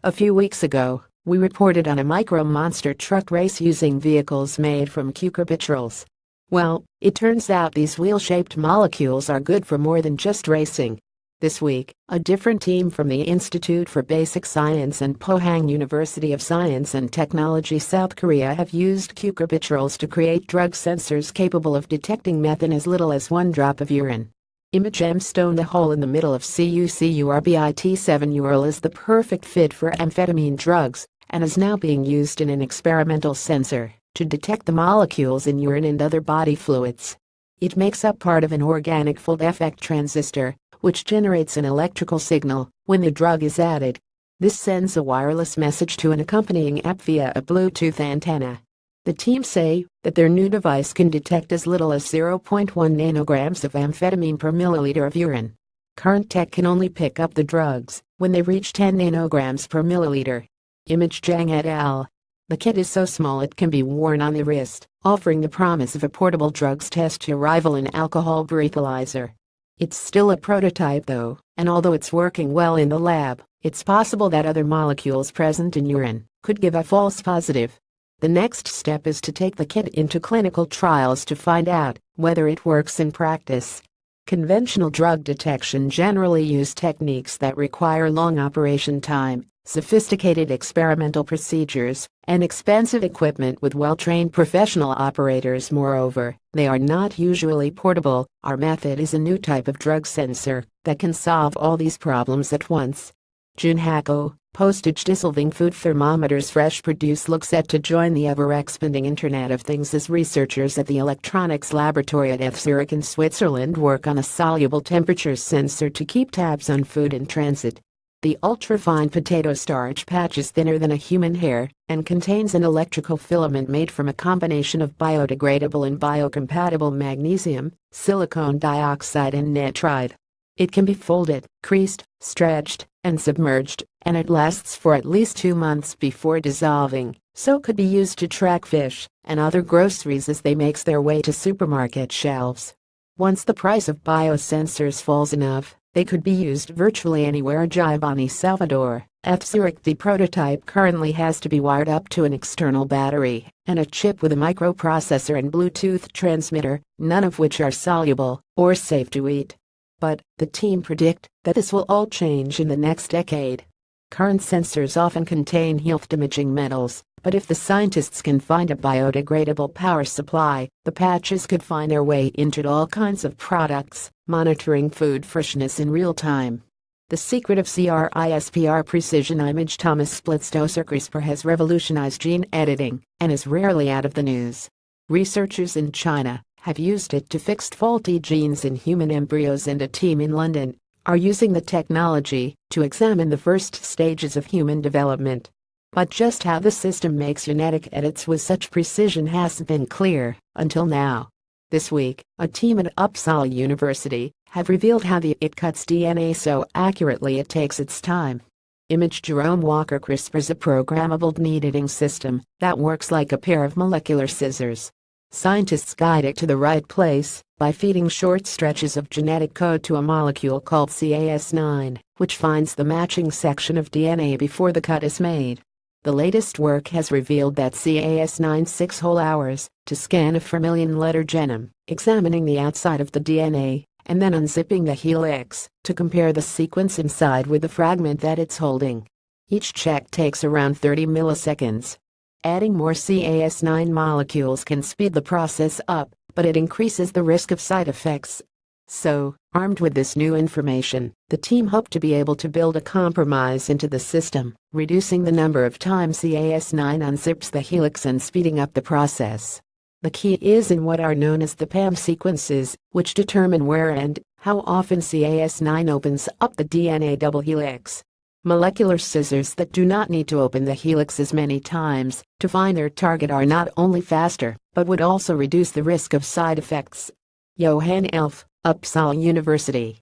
A few weeks ago, we reported on a micro-monster truck race using vehicles made from cucurbiturils. Well, it turns out these wheel-shaped molecules are good for more than just racing. This week, a different team from the Institute for Basic Science and Pohang University of Science and Technology South Korea have used cucurbiturils to create drug sensors capable of detecting meth in as little as 1 drop of urine. Image M-stone. The hole in the middle of cucurbit7 is the perfect fit for amphetamine drugs and is now being used in an experimental sensor to detect the molecules in urine and other body fluids. It makes up part of an organic field-effect transistor, which generates an electrical signal when the drug is added. This sends a wireless message to an accompanying app via a Bluetooth antenna. The team say that their new device can detect as little as 0.1 nanograms of amphetamine per milliliter of urine. Current tech can only pick up the drugs when they reach 10 nanograms per milliliter. Image Zhang et al. The kit is so small it can be worn on the wrist, offering the promise of a portable drugs test to rival an alcohol breathalyzer. It's still a prototype though, and although it's working well in the lab, it's possible that other molecules present in urine could give a false positive. The next step is to take the kit into clinical trials to find out whether it works in practice. Conventional drug detection generally use techniques that require long operation time, sophisticated experimental procedures, and expensive equipment with well-trained professional operators. Moreover, they are not usually portable. Our method is a new type of drug sensor that can solve all these problems at once. Junhako, postage-dissolving food thermometers. Fresh produce looks set to join the ever-expanding Internet of Things as researchers at the Electronics Laboratory at Zurich in Switzerland work on a soluble temperature sensor to keep tabs on food in transit. The ultra-fine potato starch patch is thinner than a human hair and contains an electrical filament made from a combination of biodegradable and biocompatible magnesium, silicon dioxide and nitride. It can be folded, creased, stretched, and submerged, and it lasts for at least 2 months before dissolving, so could be used to track fish and other groceries as they make their way to supermarket shelves. Once the price of biosensors falls enough, they could be used virtually anywhere. Giovanni Salvador, at Zurich. The prototype currently has to be wired up to an external battery and a chip with a microprocessor and Bluetooth transmitter, none of which are soluble or safe to eat. But the team predict that this will all change in the next decade. Current sensors often contain health-damaging metals, but if the scientists can find a biodegradable power supply, the patches could find their way into all kinds of products, monitoring food freshness in real time. The secret of CRISPR precision image. Thomas split-dose CRISPR has revolutionized gene editing and is rarely out of the news. Researchers in China have used it to fix faulty genes in human embryos, and a team in London are using the technology to examine the first stages of human development. But just how the system makes genetic edits with such precision hasn't been clear until now. This week, a team at Uppsala University have revealed how it cuts DNA so accurately it takes its time. Image Jerome Walker. CRISPR is a programmable gene editing system that works like a pair of molecular scissors. Scientists guide it to the right place by feeding short stretches of genetic code to a molecule called Cas9, which finds the matching section of DNA before the cut is made. The latest work has revealed that Cas9 6 whole hours to scan a 4 million-letter genome, examining the outside of the DNA, and then unzipping the helix to compare the sequence inside with the fragment that it's holding. Each check takes around 30 milliseconds. Adding more Cas9 molecules can speed the process up, but it increases the risk of side effects. So, armed with this new information, the team hoped to be able to build a compromise into the system, reducing the number of times Cas9 unzips the helix and speeding up the process. The key is in what are known as the PAM sequences, which determine where and how often Cas9 opens up the DNA double helix. Molecular scissors that do not need to open the helix as many times to find their target are not only faster, but would also reduce the risk of side effects. Johan Elf, Uppsala University.